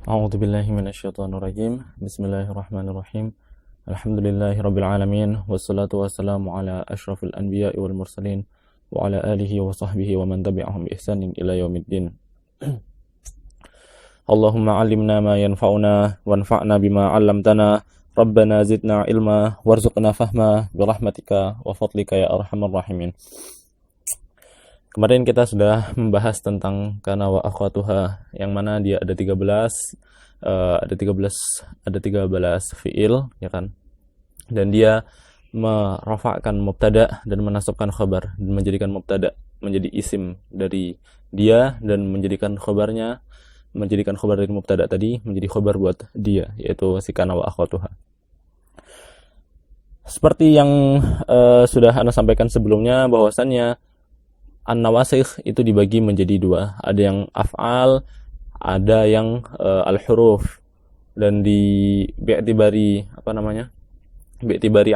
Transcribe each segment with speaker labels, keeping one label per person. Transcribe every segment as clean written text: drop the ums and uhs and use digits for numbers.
Speaker 1: A'udzu billahi minasyaitonir rajim. Bismillahirrahmanirrahim. Alhamdulillahirabbil alamin wassalatu wassalamu ala asyrafil anbiya'i wal mursalin wa ala alihi wa sahbihi wa man tabi'ahum bi ihsanin ila yaumiddin. Allahumma 'allimna ma yanfa'una wanfa'na bima 'allamtana. Rabbana zidna ilma warzuqna fahma bi rahmatika wa fadlika ya arhamar rahimin. Kemarin kita sudah membahas tentang kana wa akhwatuha, yang mana dia ada 13 fiil, ya kan? Dan dia merafa'kan mubtada dan menasabkan khabar, dan menjadikan mubtada menjadi isim dari dia, dan menjadikan khabar dari mubtada tadi menjadi khabar buat dia, yaitu si kana wa akhwatuha. Seperti yang sudah Anda sampaikan sebelumnya, bahwasannya an-nawasikh itu dibagi menjadi dua. Ada yang af'al, ada yang al-huruf. Dan bi'tibari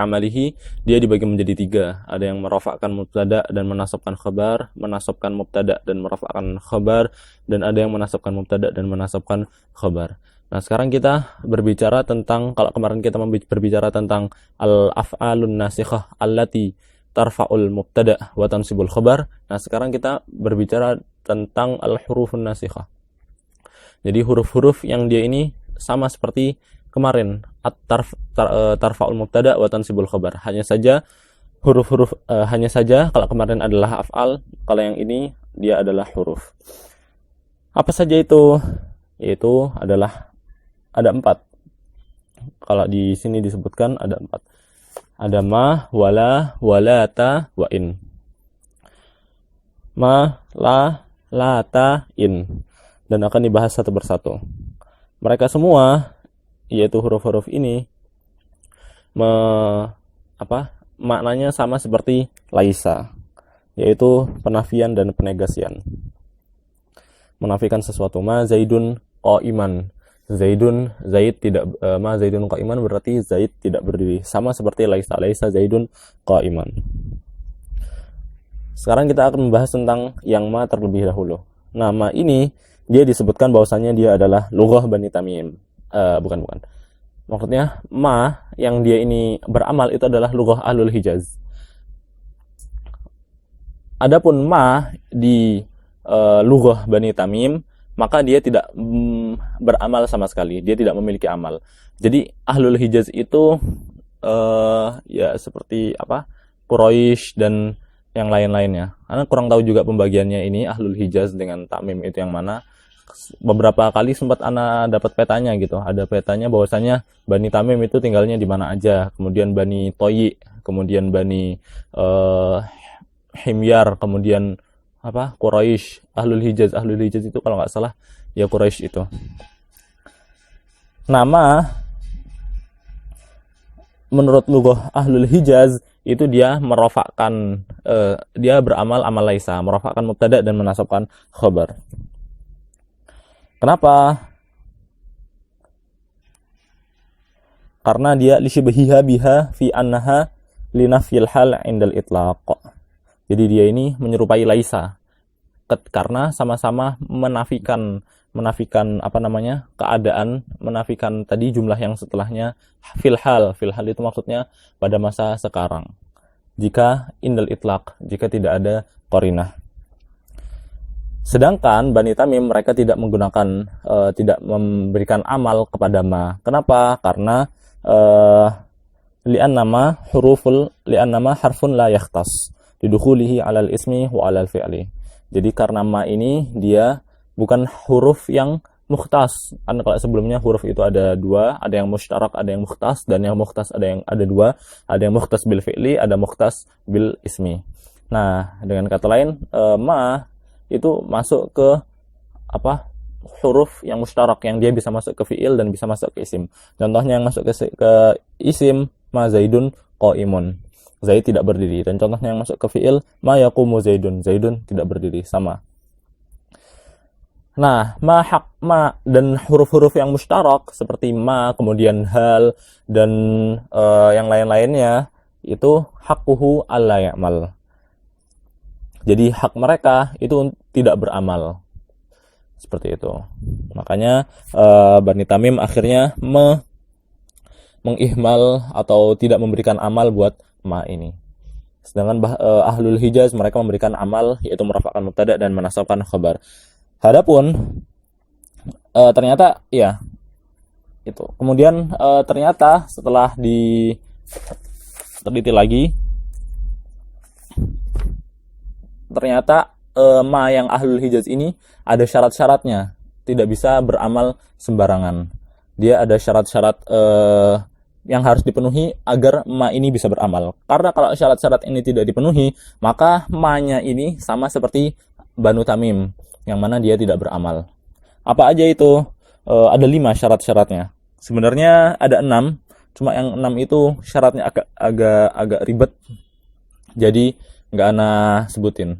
Speaker 1: amalihi, dia dibagi menjadi tiga. Ada yang merafa'kan mubtada dan menasabkan khabar, menasabkan mubtada dan merafa'kan khabar, dan ada yang menasabkan mubtada dan menasabkan khabar. Nah, sekarang kita berbicara tentang, kalau kemarin kita berbicara tentang al-af'alun nasikhah allati tarfa'ul mubtada wa tansibul khabar. Nah, sekarang kita berbicara tentang al-hurufun nasikhah. Jadi huruf-huruf yang dia ini sama seperti kemarin, tarfa'ul mubtada wa tansibul khabar. Hanya saja kalau kemarin adalah af'al, kalau yang ini dia adalah huruf. Apa saja itu? Yaitu adalah ada 4. Kalau di sini disebutkan ada 4. Ada ma, wala, walata, wa in. Ma, la, lata, in. Dan akan dibahas satu persatu. Mereka semua, yaitu huruf-huruf ini, maknanya sama seperti laisa, yaitu penafian dan penegasian. Menafikan sesuatu. Ma zaidun qa'iman. Zaid tidak, ma zaidun qa'iman berarti Zaid tidak berdiri, sama seperti laisa zaidun qa'iman. Sekarang kita akan membahas tentang yang ma terlebih dahulu. Nah, ma ini dia disebutkan bahwasannya dia adalah lughah Bani Tamim. Bukan. Maksudnya ma yang dia ini beramal itu adalah lughah Ahlul Hijaz. Adapun ma di lughah Bani Tamim, maka dia tidak beramal sama sekali. Dia tidak memiliki amal. Jadi Ahlul Hijaz itu ya seperti Quraisy dan yang lain-lainnya. Karena kurang tahu juga pembagiannya ini Ahlul Hijaz dengan Tamim itu yang mana. Beberapa kali sempat ana dapat petanya gitu. Ada petanya bahwasanya Bani Tamim itu tinggalnya di mana aja. Kemudian Bani Toyi, kemudian Bani Himyar, kemudian Quraisy. Ahlul Hijaz itu kalau nggak salah ya Quraisy itu. Nama menurut lughah Ahlul Hijaz itu dia merofakkan, dia beramal amal laisa, merofakkan mubtada dan menasabkan khabar. Kenapa? Karena dia lisybhiha biha fi annaha linafyil hal indal itlaq. Jadi dia ini menyerupai laisa karena sama-sama menafikan keadaan, menafikan tadi jumlah yang setelahnya fil hal itu maksudnya pada masa sekarang. Jika indal itlaq, jika tidak ada qarinah. Sedangkan Bani Tamim mereka tidak menggunakan, tidak memberikan amal kepada ma. Kenapa? Karena li'annama harfun la yakhtas lidukhulihi 'alal ismi wa 'alal fi'li. Jadi karena ma ini dia bukan huruf yang mukhtas. Karena kalau sebelumnya huruf itu ada 2, ada yang mustarak, ada yang mukhtas, dan yang mukhtas ada 2, ada yang mukhtas bil fi'li, ada mukhtas bil ismi. Nah, dengan kata lain, ma itu masuk ke huruf yang mustarak yang dia bisa masuk ke fiil dan bisa masuk ke isim. Contohnya yang masuk ke isim, ma Zaidun qaimun. Zaid tidak berdiri. Dan contohnya yang masuk ke fiil, ma yaqumu Zaidun. Zaidun tidak berdiri. Sama. Nah, ma dan huruf-huruf yang mustarak seperti ma, kemudian hal dan yang lain-lainnya itu haqquhu alla ya'mal. Jadi hak mereka itu tidak beramal. Seperti itu. Makanya Bani Tamim akhirnya mengihmal atau tidak memberikan amal buat ma ini. Sedangkan Ahlul Hijaz mereka memberikan amal, yaitu merafa'kan mubtada dan menasabkan khabar. Hadapun ternyata ya itu. Kemudian ternyata setelah diteliti lagi, ternyata ma yang Ahlul Hijaz ini ada syarat-syaratnya, tidak bisa beramal sembarangan. Dia ada syarat-syarat yang harus dipenuhi agar ma ini bisa beramal. Karena kalau syarat-syarat ini tidak dipenuhi, maka ma-nya ini sama seperti Banu Tamim, yang mana dia tidak beramal. Apa aja itu? Ada 5 syarat-syaratnya. Sebenarnya ada 6, cuma yang 6 itu syaratnya agak ribet, jadi nggak ana sebutin.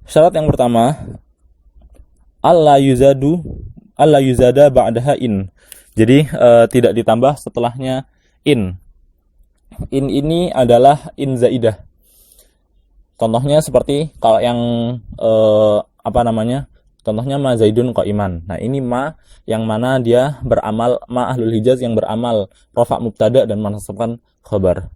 Speaker 1: Syarat yang pertama, alla yuzada ba'daha in. Jadi tidak ditambah setelahnya in. In ini adalah in zaidah. Contohnya seperti kalau yang contohnya ma Zaidun qaiman. Nah, ini ma yang mana dia beramal, ma Ahlul Hijaz yang beramal rafa' mubtada dan menasabkan khabar.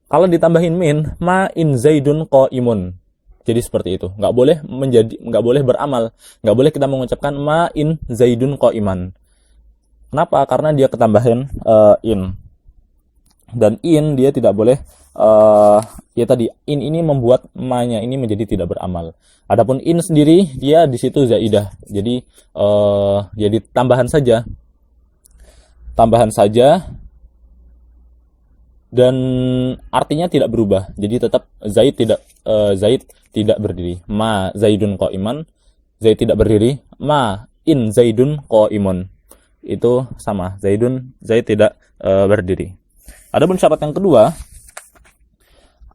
Speaker 1: Kalau ditambahin min, ma in Zaidun qaimun. Jadi seperti itu. Nggak boleh beramal. Nggak boleh kita mengucapkan ma in Zaidun qaiman. Kenapa? Karena dia ketambahan in. Dan in dia tidak boleh ya tadi in ini membuat ma-nya ini menjadi tidak beramal. Adapun in sendiri dia di situ zaidah. Jadi tambahan saja. Dan artinya tidak berubah. Jadi tetap Zaid tidak berdiri. Ma Zaidun qaiman, Zaid tidak berdiri. Ma in Zaidun qaimun. Itu sama. Zaid tidak berdiri. Adapun syarat yang kedua,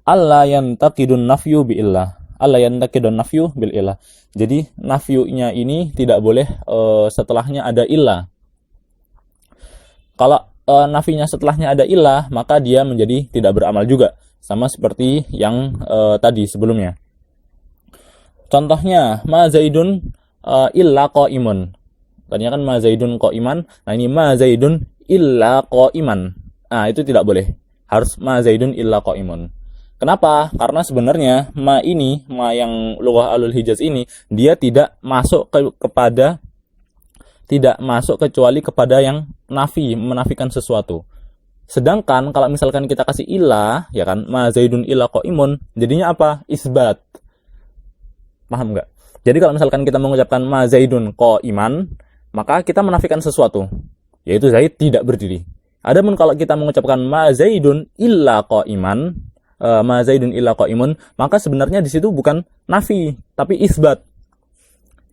Speaker 1: alla yantaqidun nafyu bi illah. Alla yantaqidun nafyu bil illah. Jadi nafyu-nya ini tidak boleh setelahnya ada illah. Kalau nafinya setelahnya ada illah, maka dia menjadi tidak beramal juga, sama seperti yang tadi sebelumnya. Contohnya ma Zaidun illa qaimun. Tadinya kan ma Zaidun qaiman, nah ini ma Zaidun illa qaiman. Nah, itu tidak boleh. Harus ma Zaidun illa qaimun. Kenapa? Karena sebenarnya ma yang lughah Ahlul Hijaz ini, dia tidak masuk kecuali kepada yang menafikan sesuatu. Sedangkan kalau misalkan kita kasih ilah, ya kan, ma Zaidun illa qaimun, jadinya apa? Isbat. Paham nggak? Jadi kalau misalkan kita mengucapkan ma Zaidun qaiman, maka kita menafikan sesuatu, yaitu Zaid tidak berdiri. Adapun kalau kita mengucapkan ma Zaidun illa qaiman, maka sebenarnya di situ bukan nafi, tapi isbat.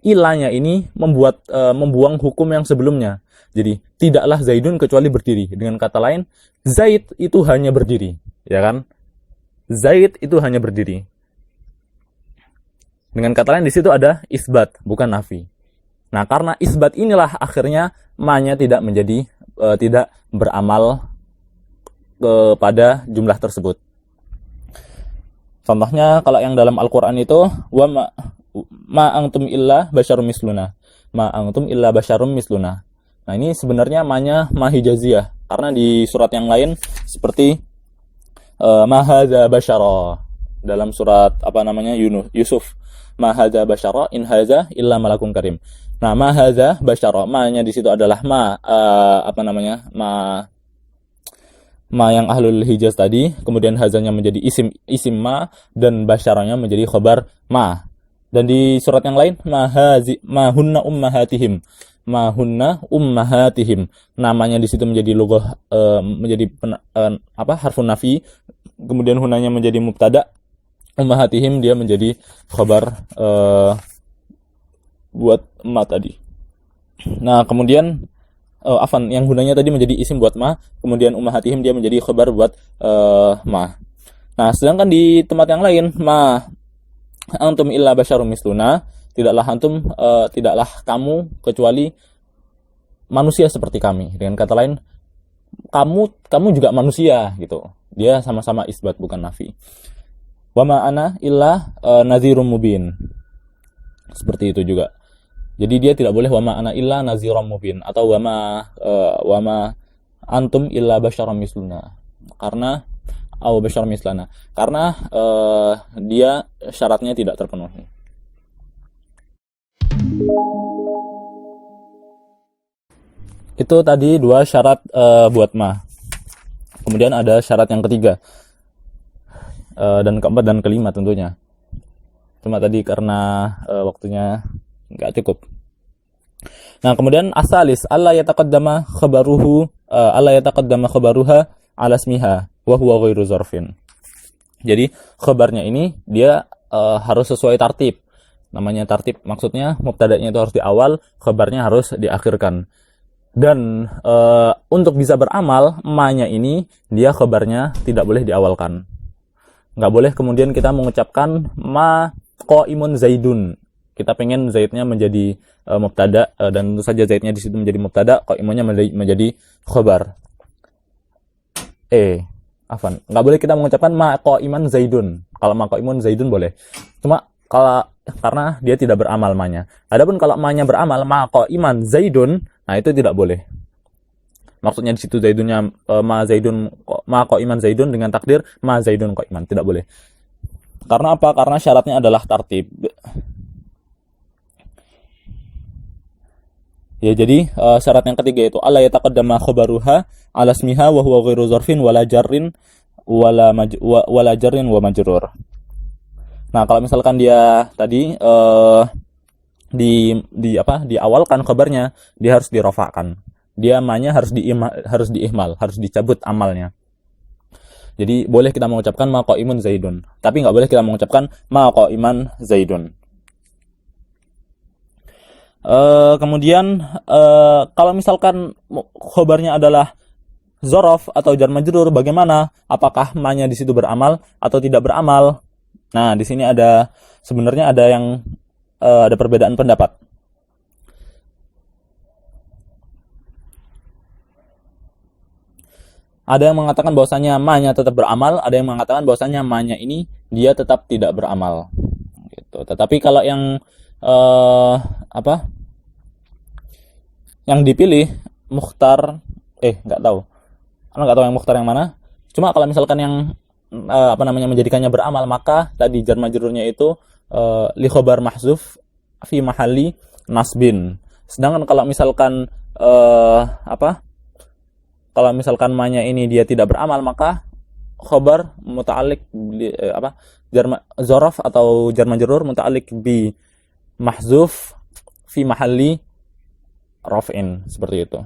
Speaker 1: Ilahnya ini membuang hukum yang sebelumnya. Jadi tidaklah Zaidun kecuali berdiri. Dengan kata lain, Zaid itu hanya berdiri, ya kan? Zaid itu hanya berdiri. Dengan kata lain di situ ada isbat, bukan nafi. Nah, karena isbat inilah akhirnya ma-nya tidak beramal kepada jumlah tersebut. Contohnya kalau yang dalam Al-Qur'an itu ma antum illa basyarum misluna. Ma antum illa basyarum misluna. Nah, ini sebenarnya ma-nya ma hijaziyah, karena di surat yang lain seperti ma hadza basyara. Dalam surat Yusuf. Ma hadza basyara in hadza illa malakun karim. Nah, ma hadza basyara, ma-nya di situ adalah ma yang Ahlul Hijaz tadi, kemudian hazanya menjadi isim ma, dan basyaranya menjadi khabar ma. Dan di surat yang lain, ma hunna ummahatihim. Namanya di situ menjadi lughah menjadi harfun nafi, kemudian hunanya menjadi mubtada, ummahatihim dia menjadi khabar buat ma tadi. Nah, kemudian afan yang gunanya tadi menjadi isim buat ma, kemudian ummahatihim dia menjadi khabar buat ma. Nah, sedangkan di tempat yang lain, ma antum illa basyarum misluna, tidaklah kamu kecuali manusia seperti kami. Dengan kata lain, kamu juga manusia gitu. Dia sama-sama isbat bukan nafi. Wa ma ana illa nadhirum mubin. Seperti itu juga. Jadi dia tidak boleh wa ma ana illa nadhirum mubin atau wa ma antum illa basyarum misluna. Karena basyarum mislana. Karena dia syaratnya tidak terpenuhi. Itu tadi 2 syarat buat ma. Kemudian ada syarat yang ketiga. Dan keempat dan kelima tentunya. Cuma tadi karena waktunya nggak cukup. Nah, kemudian asalis alla yataqaddama khabaruha ala ismiha wa huwa ghairu zarfin. Jadi khabarnya ini dia harus sesuai tartib. Namanya tartib maksudnya mubtada'nya itu harus di awal, khabarnya harus diakhirkan. Dan untuk bisa beramal, ma-nya ini dia khabarnya tidak boleh diawalkan. Nggak boleh kemudian kita mengucapkan ma qaimun zaidun. Kita pengen zaidnya menjadi mubtada dan tentu saja zaidnya di situ menjadi mubtada, qaimunnya menjadi khabar. Afan. Nggak boleh kita mengucapkan ma qaiman zaidun. Kalau ma qaimun zaidun boleh. Cuma karena dia tidak beramal ma-nya. Adapun kalau ma-nya beramal ma qaiman zaidun, nah itu tidak boleh. Maksudnya di situ zaidunnya ma qaiman zaidun dengan takdir ma zaidun qaiman, tidak boleh. Karena apa? Karena syaratnya adalah tartib. Ya, jadi syarat yang ketiga itu alla yataqaddama khabaruha ala ismiha wa huwa ghairu zarfin wala jarrin wala jarrin wa majrur. Nah, kalau misalkan dia tadi diawalkan khabarnya, dia harus dirofakkan. Dia ma-nya harus diihmal, harus dicabut amalnya. Jadi boleh kita mengucapkan ma qaimun zaidun, tapi nggak boleh kita mengucapkan ma qaiman zaidun. Kemudian kalau misalkan khabarnya adalah dzaraf atau jar majrur, bagaimana? Apakah ma-nya di situ beramal atau tidak beramal? Nah, di sini sebenarnya ada perbedaan pendapat. Ada yang mengatakan bahwasanya ma-nya tetap beramal, ada yang mengatakan bahwasanya ma-nya ini dia tetap tidak beramal. Gitu. Tetapi kalau yang yang dipilih mukhtar, nggak tahu yang mukhtar yang mana. Cuma kalau misalkan yang menjadikannya beramal, maka tadi jar majrurnya itu li khabar mahzuf fi mahalli nasbin. Sedangkan kalau misalkan kalau misalkan ma-nya ini dia tidak beramal, maka khabar muta'alliq dzaraf atau jar majrur muta'alliq bi mahzuf fi mahalli raf'in, seperti itu.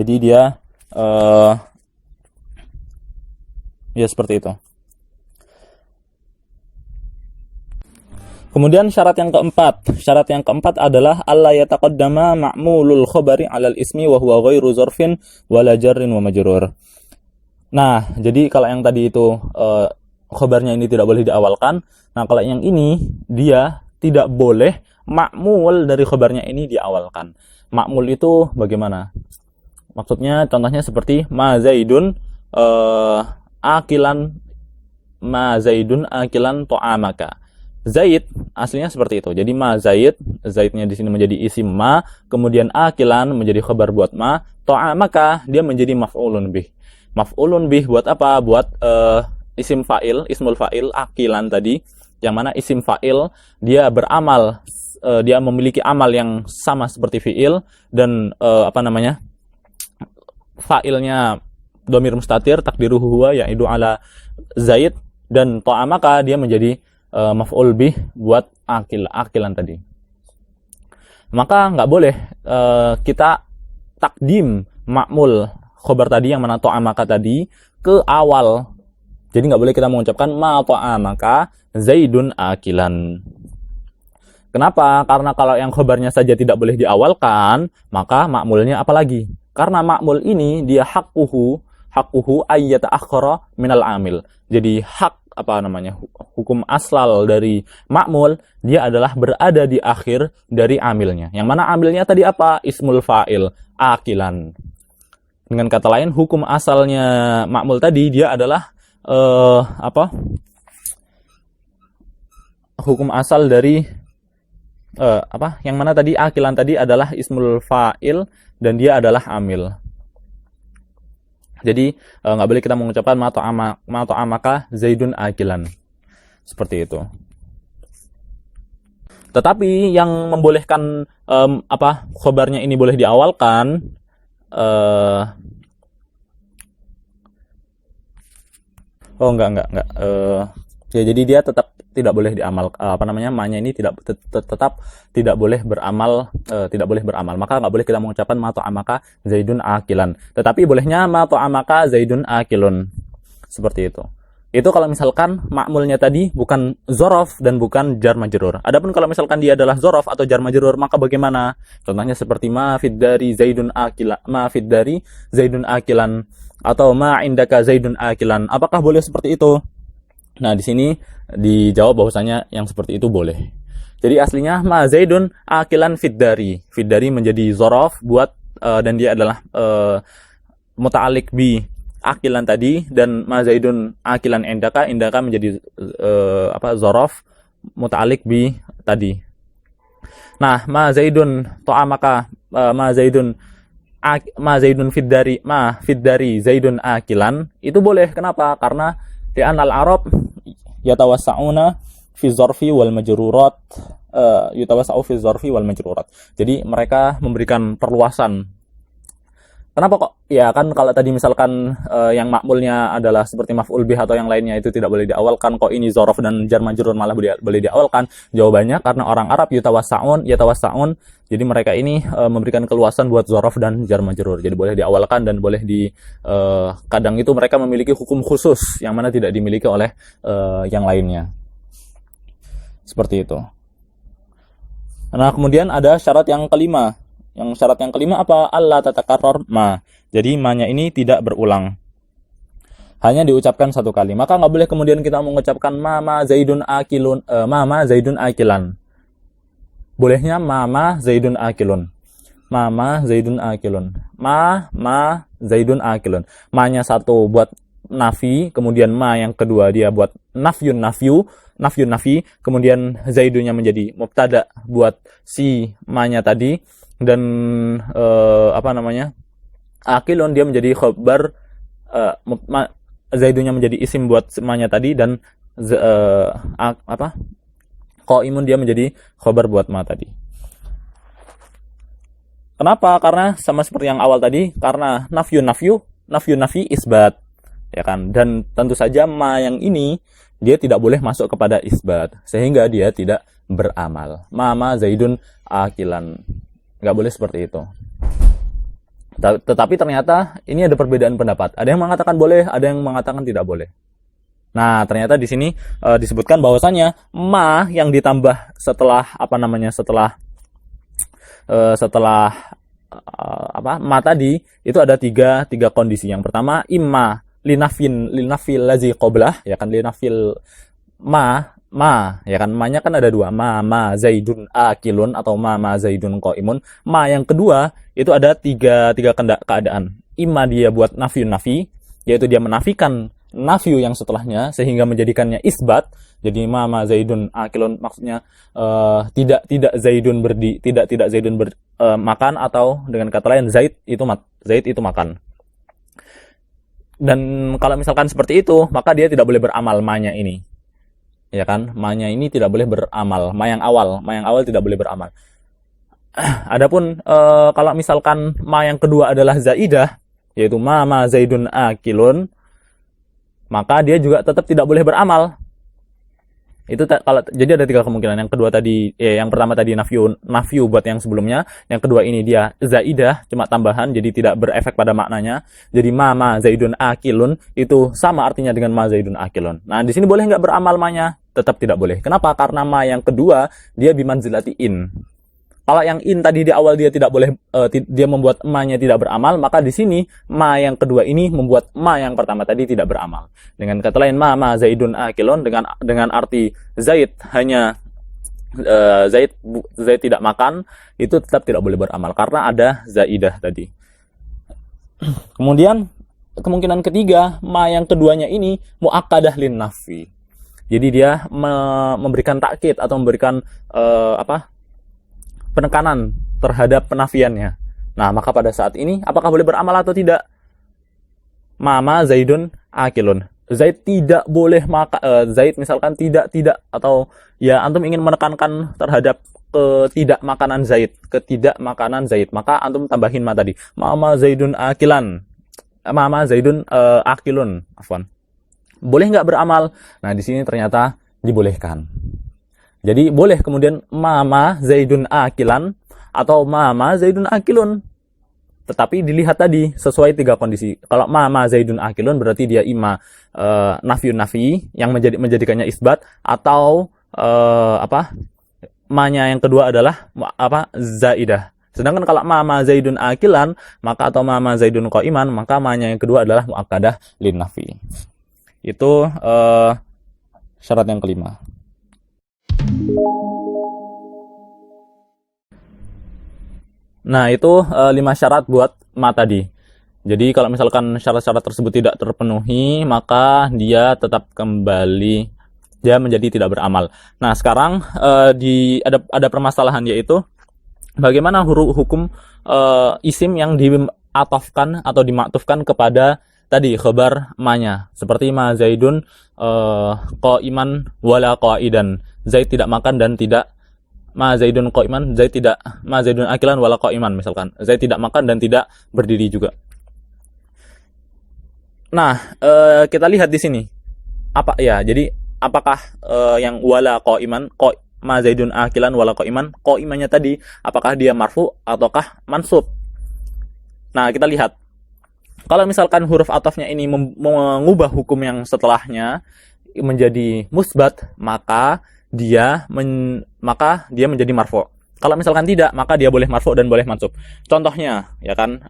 Speaker 1: Jadi dia ya seperti itu. Kemudian syarat yang keempat adalah alla yataqaddama ma'mulul khabari 'alal ismi wa huwa ghairu zarfin wala jarrin wa majrur. Nah, jadi kalau yang tadi itu khabarnya ini tidak boleh diawalkan. Nah, kalau yang ini dia tidak boleh ma'mul dari khabarnya ini diawalkan. Ma'mul itu bagaimana? Maksudnya contohnya seperti ma zaidun akilan ta'amaka. Zaid aslinya seperti itu. Jadi ma zaidnya di sini menjadi isim ma, kemudian akilan menjadi khabar buat ma, ta'amaka dia menjadi maf'ulun bih. Maf'ulun bih buat apa? Buat isim fa'il, ismul fa'il akilan tadi, yang mana isim fa'il dia beramal, dia memiliki amal yang sama seperti fi'il dan fa'ilnya dhamir mustatir takdiruhu huwa yaidu ala zaid, dan ta'amaka dia menjadi maf'ul bih buat akilan tadi. Maka nggak boleh kita takdim ma'mul khobar tadi yang mana ta'amaka tadi ke awal Jadi nggak boleh kita mengucapkan ma ta'amaka Zaidun akilan. Kenapa? Karena kalau yang khabarnya saja tidak boleh diawalkan, maka ma'mulnya apalagi? Karena ma'mul ini dia hakuhu ayyata akhara minal amil. Jadi hukum asal dari ma'mul dia adalah berada di akhir dari amilnya. Yang mana amilnya tadi apa? Ismul fa'il, akilan. Dengan kata lain, hukum asalnya ma'mul tadi dia adalah hukum asal dari yang mana tadi akilan tadi adalah ismul fa'il dan dia adalah amil. Jadi nggak boleh kita mengucapkan ma ta'amaka Zaidun akilan. Seperti itu. Tetapi yang membolehkan khabarnya ini boleh diawalkan enggak. Ya jadi dia tetap tidak boleh diamal ma-nya ini tetap tidak boleh beramal maka nggak boleh kita mengucapkan ma ta'amaka Zaidun akilan, tetapi bolehnya ma ta'amaka Zaidun akilun, seperti itu kalau misalkan ma'mulnya tadi bukan zorof dan bukan jar majrur. Adapun kalau misalkan dia adalah zorof atau jar majrur, maka bagaimana? Contohnya seperti ma fid dari Zaidun akilan atau ma indaka Zaidun akilan. Apakah boleh seperti itu? Nah, di sini dijawab bahwasanya yang seperti itu boleh. Jadi aslinya ma Zaidun akilan fiddari. Fiddari menjadi zorof buat dan dia adalah muta'alliq bi akilan tadi, dan ma Zaidun akilan indaka menjadi zorof muta'alliq bi tadi. Nah, ma Zaidun ta'amaka ma Zaidun fiddari Zaidun akilan itu boleh. Kenapa? Karena li'an al-Arab yatawassa'una fi dzarfi wal majrurat Jadi mereka memberikan perluasan. Kenapa kok? Ya kan kalau tadi misalkan yang makmulnya adalah seperti maf'ul bih atau yang lainnya itu tidak boleh diawalkan, kok ini dzaraf dan jar majrur malah boleh diawalkan? Jawabannya karena orang Arab yatawassa'un. Jadi mereka ini memberikan keluasan buat dzaraf dan jar majrur. Jadi boleh diawalkan dan boleh kadang itu mereka memiliki hukum khusus yang mana tidak dimiliki oleh yang lainnya. Seperti itu. Nah, kemudian ada syarat yang kelima. Syarat yang kelima apa? Allah tatakarrar ma. Jadi ma-nya ini tidak berulang. Hanya diucapkan satu kali. Maka nggak boleh kemudian kita mengucapkan ma Zaidun akilun, ma Zaidun akilan. Bolehnya ma Zaidun akilun. Ma Zaidun akilun. Ma Zaidun akilun. Ma-nya satu buat nafi, kemudian ma yang kedua dia buat nafyun nafi, kemudian Zaidunnya menjadi mubtada buat si ma-nya tadi, dan akilun dia menjadi khabar, Zaidunnya menjadi isim buat ma-nya tadi, dan qaimun dia menjadi khabar buat ma tadi. Kenapa? Karena sama seperti yang awal tadi, karena nafyun nafi isbat, ya kan? Dan tentu saja ma yang ini dia tidak boleh masuk kepada isbat, sehingga dia tidak beramal. Ma Zaidun akilan. Nggak boleh seperti itu. Tetapi ternyata ini ada perbedaan pendapat. Ada yang mengatakan boleh, ada yang mengatakan tidak boleh. Nah, ternyata di sini disebutkan bahwasanya ma yang ditambah setelah ma tadi itu ada tiga kondisi. Yang pertama, imma linafil lazi qablah, ya kan, linafil ma, ya kan, ma-nya kan ada dua, ma Zaidun akilun atau ma Zaidun qaimun. Ma yang kedua itu ada tiga keadaan. Imma dia buat nafyun nafi, yaitu dia menafikan nafyu yang setelahnya sehingga menjadikannya isbat. Jadi ma Zaidun akilun maksudnya tidak Zaidun makan, atau dengan kata lain Zaid itu makan. Dan kalau misalkan seperti itu, maka dia tidak boleh beramal ma-nya ini. Ya kan, ma-nya ini tidak boleh beramal. Ma yang awal tidak boleh beramal. Adapun kalau misalkan ma yang kedua adalah zaidah, yaitu ma Zaidun akilun, maka dia juga tetap tidak boleh beramal. Kalau jadi ada 3 kemungkinan. Yang kedua tadi, yang pertama tadi nafyu buat yang sebelumnya. Yang kedua ini dia zaidah, cuma tambahan, jadi tidak berefek pada maknanya. Jadi ma zaidun akilun itu sama artinya dengan ma zaidun akilun. Nah, di sini boleh nggak beramal ma-nya? Tetap tidak boleh. Kenapa? Karena ma yang kedua dia bimanzilati in. Kalau yang in tadi di awal dia tidak boleh, dia membuat ma-nya tidak beramal, maka di sini ma yang kedua ini membuat ma yang pertama tadi tidak beramal. Dengan kata lain, ma zaidun akilun, dengan arti zaid hanya zaid tidak makan, itu tetap tidak boleh beramal karena ada zaidah tadi. Kemudian kemungkinan ketiga, ma yang keduanya ini muakkadah lin nafi. Jadi dia memberikan takkid atau memberikan penekanan terhadap penafiannya. Nah, maka pada saat ini apakah boleh beramal atau tidak? Mama zaidun akilun. Zaid tidak boleh Zaid misalkan tidak atau ya antum ingin menekankan terhadap ketidakmakanan Zaid, maka antum tambahin ma tadi. Mama zaidun akilan. Mama zaidun akilun, afwan. Boleh nggak beramal? Nah, di sini ternyata dibolehkan. Jadi boleh kemudian mama zaidun akilan atau mama zaidun akilun. Tetapi dilihat tadi sesuai 3 kondisi. Kalau mama zaidun akilun berarti dia ima nafiyun nafi yang menjadikannya isbat, atau ma-nya yang kedua adalah zaidah. Sedangkan kalau mama zaidun akilan maka atau mama zaidun qaiman, maka ma-nya yang kedua adalah muakkadah lin nafi. Itu syarat yang kelima. Nah, itu 5 syarat buat ma tadi. Jadi kalau misalkan syarat-syarat tersebut tidak terpenuhi, maka dia tetap kembali, dia menjadi tidak beramal. Nah, sekarang ada permasalahan, yaitu bagaimana hukum isim yang diatofkan atau dimaktufkan kepada tadi khabar ma-nya. Seperti ma zaidun qaiman wala qaidan. Zaid tidak makan dan tidak ma zaidun qaiman, Zaid tidak ma zaidun akilan wala qaiman misalkan. Zaid tidak makan dan tidak berdiri juga. Nah, kita lihat di sini. Jadi apakah yang wala qaiman, ma zaidun akilan wala qaiman, qaimannya tadi apakah dia marfu ataukah mansub? Nah, kita lihat. Kalau misalkan huruf atofnya ini mengubah hukum yang setelahnya menjadi musbat, maka dia menjadi marfu. Kalau misalkan tidak, maka dia boleh marfu dan boleh mansub. Contohnya, ya kan,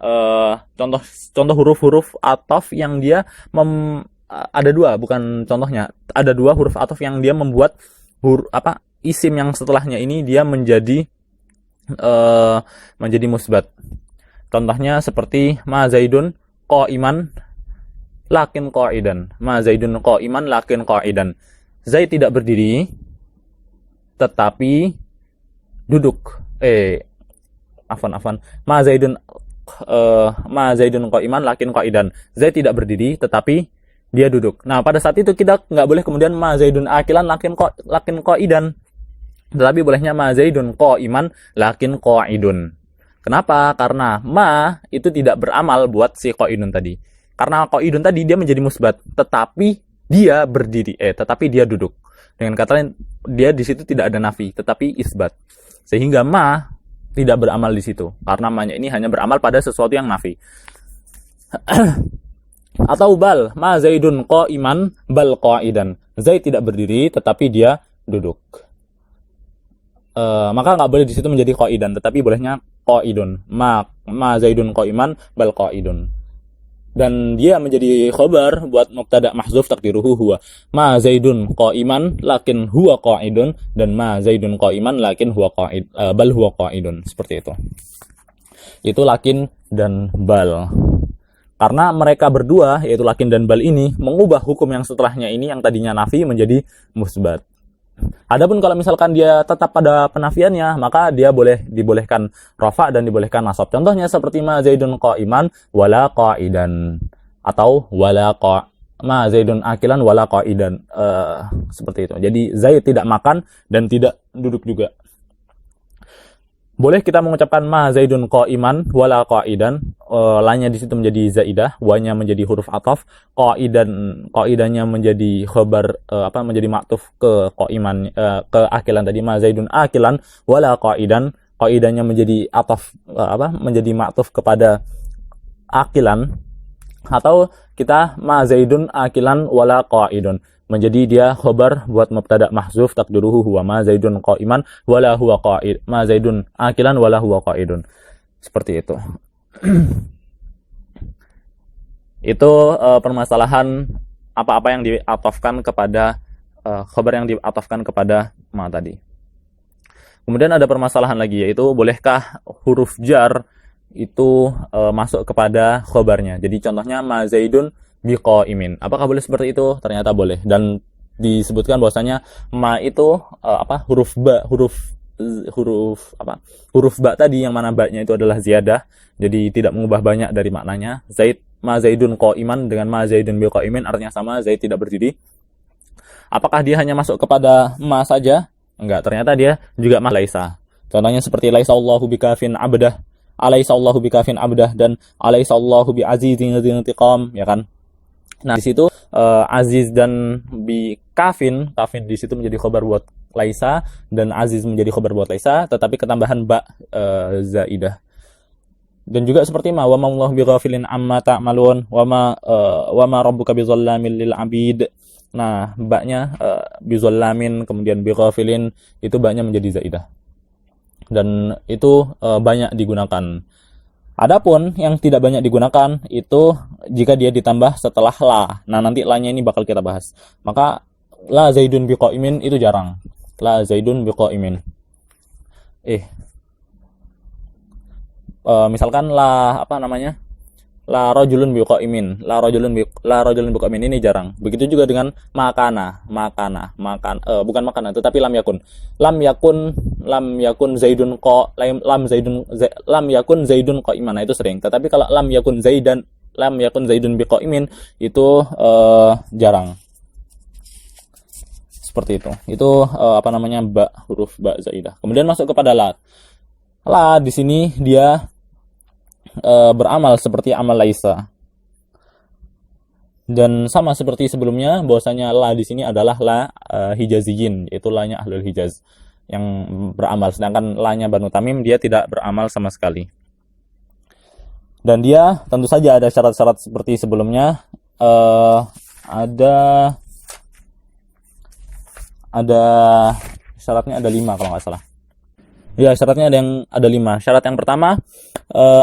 Speaker 1: contoh huruf-huruf atof yang dia ada 2, bukan contohnya, ada 2 huruf atof yang dia membuat isim yang setelahnya ini dia menjadi musbat. Contohnya seperti ma zaidun qaiman lakin qaidan. Ma zaidun qaiman lakin qaidan. Zaid tidak berdiri tetapi duduk. Ma zaidun qaiman lakin qaidan. Zaid tidak berdiri tetapi dia duduk. Nah, pada saat itu kita nggak boleh kemudian ma zaidun akilan lakin qaidan. Tetapi bolehnya ma zaidun qaiman lakin qaidun. Kenapa? Karena ma itu tidak beramal buat si qaidun tadi. Karena qaidun tadi dia menjadi musbat, tetapi dia berdiri, tetapi dia duduk. Dengan kata lain, dia di situ tidak ada nafi, tetapi isbat. Sehingga ma tidak beramal di situ. Karena ma-nya ini hanya beramal pada sesuatu yang nafi. Atau bal, ma zaidun qaiman bal qaidan. Zaid tidak berdiri, tetapi dia duduk. Maka nggak boleh di situ menjadi qaidan, tetapi bolehnya qaidun. Ma zaidun qaiman bal qaidun. Dan dia menjadi khabar buat mubtada mahzuf takdiruhu huwa. Ma zaidun qaiman lakin huwa qaidun, dan ma zaidun qaiman lakin huwa qaid bal huwa qaidun. Seperti itu. Itu lakin dan bal. Karena mereka berdua, yaitu lakin dan bal ini, mengubah hukum yang setelahnya ini yang tadinya nafi menjadi musbat. Adapun kalau misalkan dia tetap pada penafiannya, maka dia dibolehkan rafa dan dibolehkan nasab. Contohnya seperti ma zaidun qaiman wala qaidan, atau ma zaidun akilan wala qaidan, seperti itu. Jadi Zaid tidak makan dan tidak duduk juga. Boleh kita mengucapkan ma zaidun qa'iman wala qa'idan. La-nya di situ menjadi zaidah, wa-nya menjadi huruf ataf, qa'idannya menjadi khabar menjadi ma'tuf ke qa'iman ke akilan tadi, ma zaidun akilan wala qa'idan. Qa'idannya menjadi ataf menjadi ma'tuf kepada akilan, atau kita ma zaidun akilan wala qa'idun, menjadi dia khabar buat mubtada mahzuf taqdiruhu huwa ma zaidun qa'iman wala huwa qa'id, ma zaidun akilan wala huwa qa'idun. Seperti itu. Itu permasalahan apa-apa yang diatofkan kepada khabar yang diatofkan kepada ma tadi. Kemudian ada permasalahan lagi, yaitu bolehkah huruf jar itu masuk kepada khabarnya. Jadi contohnya ma zaidun biqaimin. Apakah boleh seperti itu? Ternyata boleh. Dan disebutkan bahwasanya ma itu huruf ba tadi, yang mana ba-nya itu adalah ziyadah. Jadi tidak mengubah banyak dari maknanya. Ma zaidun qaiman dengan ma zaidun biqaimin artinya sama, Zaid tidak berdiri. Apakah dia hanya masuk kepada ma saja? Enggak, ternyata dia juga masuk laisa. Contohnya seperti laisa Allahu bikafin abdah, alaysa Allahu bikafin abdah, dan alaysa Allahu bi'azizin intiqam, ya kan? Nah, di situ aziz dan kafin di situ menjadi khabar buat laisa, dan aziz menjadi khabar buat laisa, tetapi ketambahan ba zaidah. Dan juga seperti wa ma Allahu bighafilin amma ta'malun, wa ma rabbuka bizallamin lil 'abid. Nah, ba-nya bizallamin kemudian bighafilin, itu ba-nya menjadi zaidah. Dan itu banyak digunakan. Adapun yang tidak banyak digunakan itu jika dia ditambah setelah la. Nah, nanti la-nya ini bakal kita bahas. Maka la zaidun biqaimin itu jarang. La zaidun biqaimin. Misalkan la la rajulun biqaimin. La rajulun biqaimin ini jarang. Begitu juga dengan bukan makana tetapi lam yakun zaidun qaiman. Nah, itu sering. Tetapi kalau lam yakun zaidun biqaimin itu jarang. Seperti itu. Itu huruf ba zaidah. Kemudian masuk kepada la. La di sini dia beramal seperti amal laisa. Dan sama seperti sebelumnya, bahwasanya la di sini adalah la hijaziyin, yaitu la-nya ahlul Hijaz yang beramal, sedangkan la-nya Banu Tamim dia tidak beramal sama sekali. Dan dia tentu saja ada syarat-syarat seperti sebelumnya. Ada syaratnya ada 5 kalau nggak salah. Ya, syaratnya ada 5. Syarat yang pertama,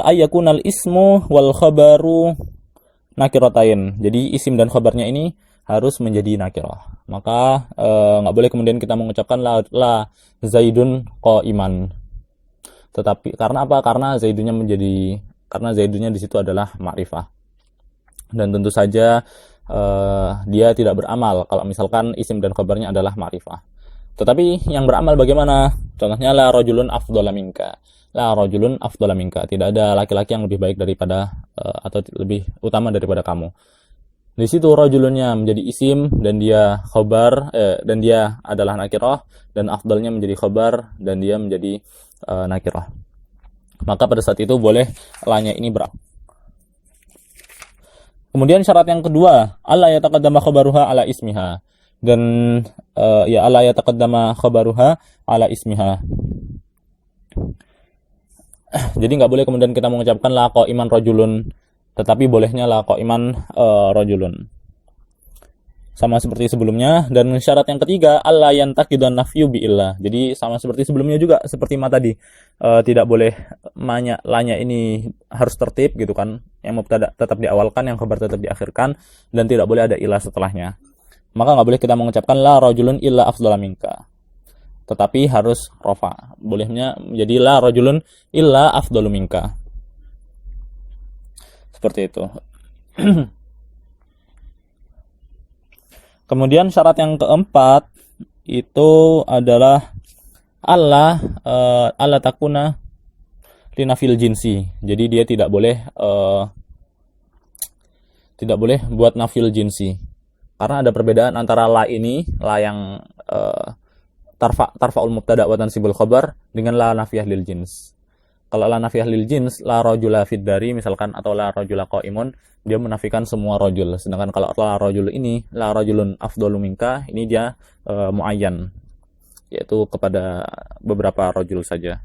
Speaker 1: ayyakunal ismu wal khabaru nakiratain. Jadi isim dan khabarnya ini harus menjadi nakirah. Maka nggak boleh kemudian kita mengucapkan la zaidun qaiman. Tetapi karena apa? Karena zaidunya di situ adalah ma'rifah. Dan tentu saja dia tidak beramal kalau misalkan isim dan khabarnya adalah ma'rifah. Tetapi yang beramal bagaimana? Contohnya la rajulun afdhala minka. La rajulun afdhala minka. Tidak ada laki-laki yang lebih baik daripada atau lebih utama daripada kamu. Di situ rajulunnya menjadi isim dan dia khabar dan dia adalah nakirah, dan afdalnya menjadi khabar dan dia menjadi nakirah. Maka pada saat itu boleh la-nya ini beramal. Kemudian syarat yang kedua, alla yataqaddama khabaruha ala ismiha. Dan alla yataqaddama khabaruha ala ismiha. Jadi nggak boleh kemudian kita mengucapkan la qaiman rajulun, tetapi bolehnya la qaiman rajulun. Sama seperti sebelumnya. Dan syarat yang ketiga, alla yantaqidan nafyu bi illa. Jadi sama seperti sebelumnya juga, seperti ma tadi. Tidak boleh la-nya ini harus tertib gitu kan. Yang mubtada tetap diawalkan, yang khabar tetap diakhirkan, dan tidak boleh ada ilah setelahnya. Maka nggak boleh kita mengucapkan la rajulun illa afdhala minka, tetapi harus rofa. Bolehnya menjadi la rajulun illa afdhalu minka. Seperti itu. Kemudian syarat yang keempat itu adalah alla takuna linafil jinsi. Jadi dia tidak boleh buat nafil jinsi. Karena ada perbedaan antara la ini, la yang tarfa'ul mubtada wa tansibul khabar dengan la nafiyah lil jins. Kalau la nafiyah lil jins, la rajula fid dari misalkan, atau la rajula qaimun, dia menafikan semua rajul. Sedangkan kalau la rajul ini, la rajulun afdalu minka, ini dia muayyan, yaitu kepada beberapa rajul saja.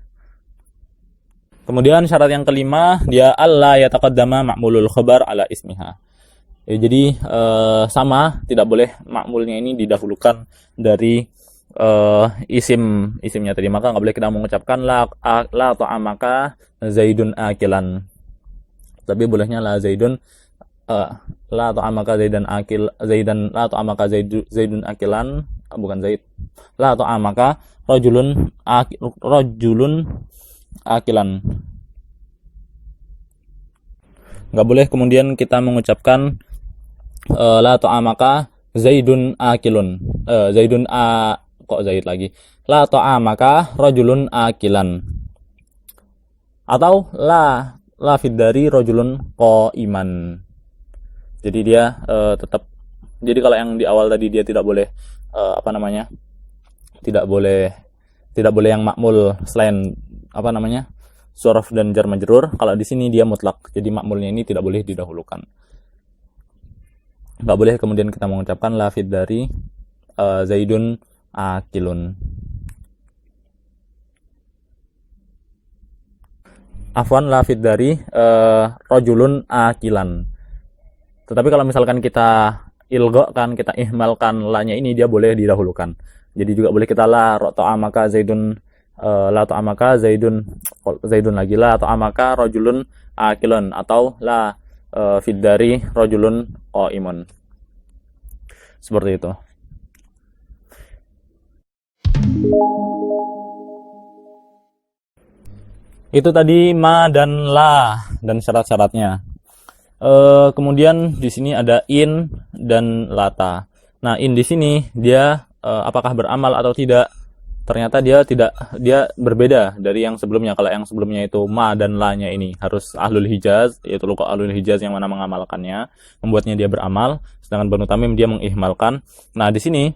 Speaker 1: Kemudian syarat yang kelima, dia alla yataqaddama ma'mulul khabar ala ismiha. Ya, jadi sama, tidak boleh ma'mulnya ini didahulukan dari isimnya tadi. Maka nggak boleh kita mengucapkan la ta'amaka zaidun akilan, tapi bolehnya la zaidun la ta'amaka la ta'amaka zaidun akilan, bukan zaid, la ta'amaka rajulun akilan. Nggak boleh kemudian kita mengucapkan la ta'amaka zaidun akilun, zaidun kok zaid lagi, la ta'amaka rajulun akilan, atau la fid dari rajulun qaiman. Jadi dia tetap, jadi kalau yang di awal tadi dia tidak boleh tidak boleh yang makmul selain suraf dan jar majrur. Kalau di sini dia mutlak, jadi makmulnya ini tidak boleh didahulukan. Nggak boleh kemudian kita mengucapkan la fid dari zaidun akilun. Afwan, la fid dari rajulun akilan. Tetapi kalau misalkan kita ilghakan, kita ihmalkan la-nya ini, dia boleh didahulukan. Jadi juga boleh kita la ta'amaka zaidun, la ta'amaka zaidun lagi, la ta'amaka rajulun akilun, atau la fid dari rajulun qaimun. Seperti itu. Itu tadi ma dan la dan syarat-syaratnya. Kemudian di sini ada in dan lata. Nah, in di sini dia apakah beramal atau tidak? Ternyata dia berbeda dari yang sebelumnya. Kalau yang sebelumnya itu ma dan la-nya ini harus ahlul hijaz, yaitu luqa ahlul hijaz yang mana mengamalkannya, membuatnya dia beramal. Sedangkan Banu Tamim dia mengihmalkan. Nah, di sini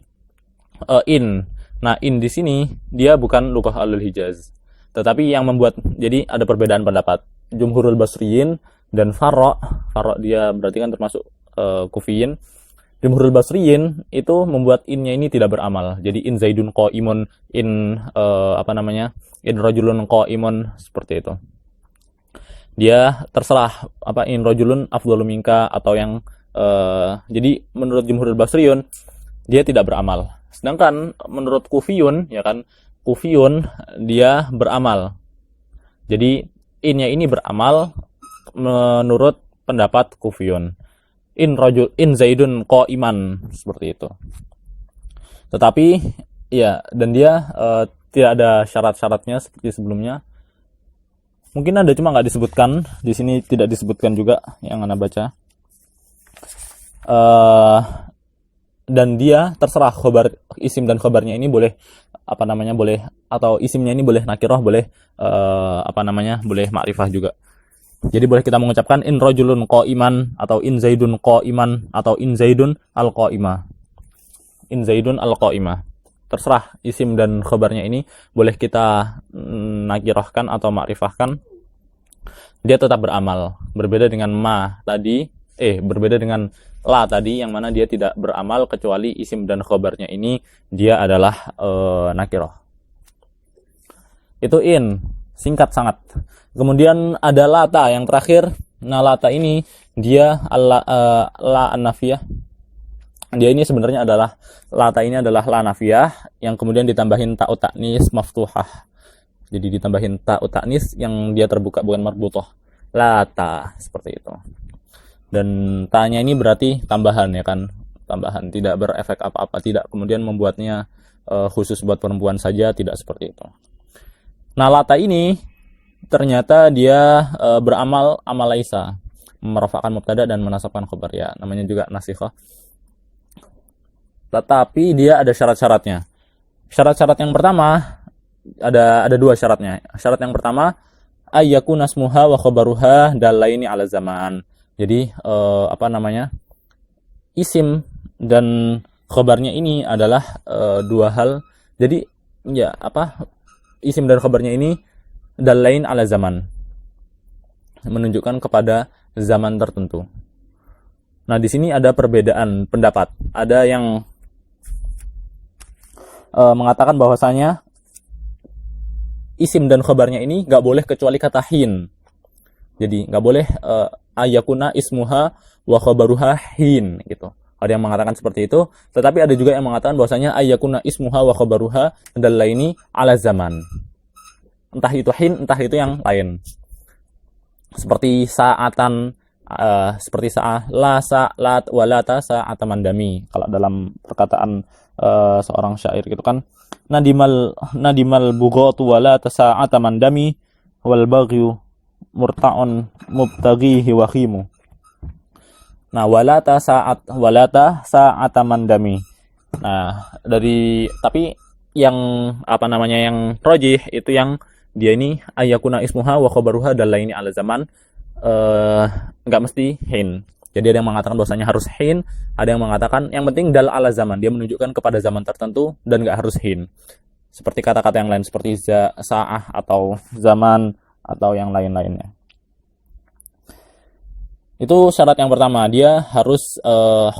Speaker 1: in. Nah, in di sini dia bukan luqa ahlul hijaz. Tetapi yang membuat, jadi ada perbedaan pendapat. Jumhurul Basriyin dan Farra dia berarti kan termasuk Kufiyin. Jumhurul Basriyin itu membuat innya ini tidak beramal. Jadi in zaidun qaimun, in in rajulun qaimun, seperti itu. Dia terserah in rajulun afdalu minka, atau yang jadi menurut Jumhurul Basriyin dia tidak beramal. Sedangkan menurut Kufiyun, ya kan, Kufiyun dia beramal. Jadi innya ini beramal menurut pendapat Kufiyun. In zaidun qaiman, seperti itu. Tetapi ya, dan dia tidak ada syarat-syaratnya seperti sebelumnya. Mungkin ada, cuma nggak disebutkan. Di sini tidak disebutkan juga yang Anda baca. Dan dia terserah khobar, isim dan khobarnya ini boleh boleh, atau isimnya ini boleh nakirah, boleh boleh ma'rifah juga. Jadi boleh kita mengucapkan in rajulun qaiman, atau in zaidun qaiman, atau in zaidun al-qaimah. In zaidun al-qaimah. Terserah isim dan khobarnya ini boleh kita nakirahkan atau ma'rifahkan. Dia tetap beramal. Berbeda dengan ma tadi, berbeda dengan la tadi, yang mana dia tidak beramal kecuali isim dan khobarnya ini dia adalah nakirah. Itu in, singkat sangat. Kemudian ada lata yang terakhir. Nah, lata ini dia la an-nafiyah. Dia ini sebenarnya adalah, lata ini adalah la nafiyah yang kemudian ditambahin ta'ut ta'nis maftuhah. Jadi ditambahin ta'ut ta'nis yang dia terbuka, bukan marbutah. Lata, seperti itu. Dan tanya ini berarti tambahan, ya kan, tambahan, tidak berefek apa-apa, tidak kemudian membuatnya khusus buat perempuan saja, tidak seperti itu. Nah, lata ini ternyata dia beramal amal laisa, merafa'kan mubtada dan menasabkan khabar, ya, namanya juga nasikhah. Tetapi dia ada syarat-syaratnya. Syarat-syarat yang pertama ada dua syaratnya. Syarat yang pertama, ayyakuna ismuha wa khabaruha dalaini ala zaman. Jadi isim dan khabarnya ini adalah dua hal. Jadi ya apa, isim dan khabarnya ini dalain ala zaman, menunjukkan kepada zaman tertentu. Nah, di sini ada perbedaan pendapat. Ada yang mengatakan bahwasanya isim dan khabarnya ini nggak boleh kecuali kata hin. Jadi nggak boleh ayakuna ismuha wa khabaruha hin gitu. Ada yang mengatakan seperti itu, tetapi ada juga yang mengatakan bahwasanya ayakuna ismuha wa khabaruha dalaini ala zaman. Entah itu hin, entah itu yang lain. Seperti saatan, seperti la lat walata sa'ata mandami. Kalau dalam perkataan seorang syair gitu kan, nadimal bughatu walata sa'ata mandami wal baghyu murta'un mubtaghihi wahimu. Nah, walata sa'ata mandami. Nah, tapi yang apa namanya, yang rajih itu yang dia ini ayakuna ismuha wa khabaruha dalaini ala zaman, enggak mesti hin. Jadi ada yang mengatakan bahwasanya harus hin, ada yang mengatakan yang penting dal ala zaman, dia menunjukkan kepada zaman tertentu dan enggak harus hin. Seperti kata-kata yang lain seperti sa'ah atau zaman atau yang lain-lainnya. Itu syarat yang pertama, dia harus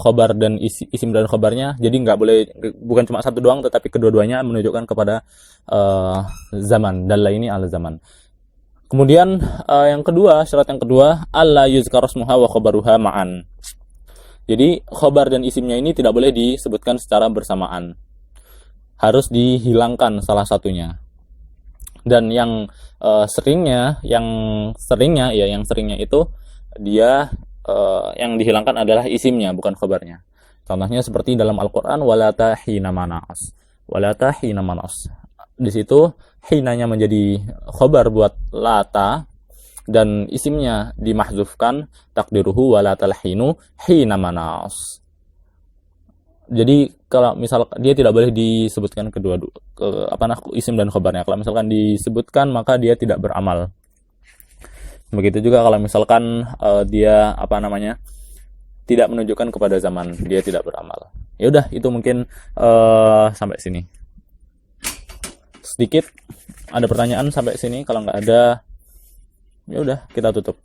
Speaker 1: khobar dan isim dan khobarnya, jadi nggak boleh, bukan cuma satu doang, tetapi kedua-duanya menunjukkan kepada zaman, dalaini ala zaman. Kemudian yang kedua, syarat yang kedua, alla yuzkar ismuha wa khabaruha ma'an. Jadi khobar dan isimnya ini tidak boleh disebutkan secara bersamaan, harus dihilangkan salah satunya. Dan yang seringnya itu dia yang dihilangkan adalah isimnya, bukan khabarnya. Contohnya seperti dalam Al-Quran, walata hina manas. Di situ hinanya menjadi khabar buat lata dan isimnya dimahzufkan, takdiruhu walatal hinu hina manas. Jadi kalau misal dia tidak boleh disebutkan isim dan khabarnya. Kalau misalkan disebutkan maka dia tidak beramal. Begitu juga kalau misalkan dia tidak menunjukkan kepada zaman, dia tidak beramal. Ya udah, itu mungkin sampai sini. Sedikit ada pertanyaan sampai sini? Kalau nggak ada, ya udah kita tutup.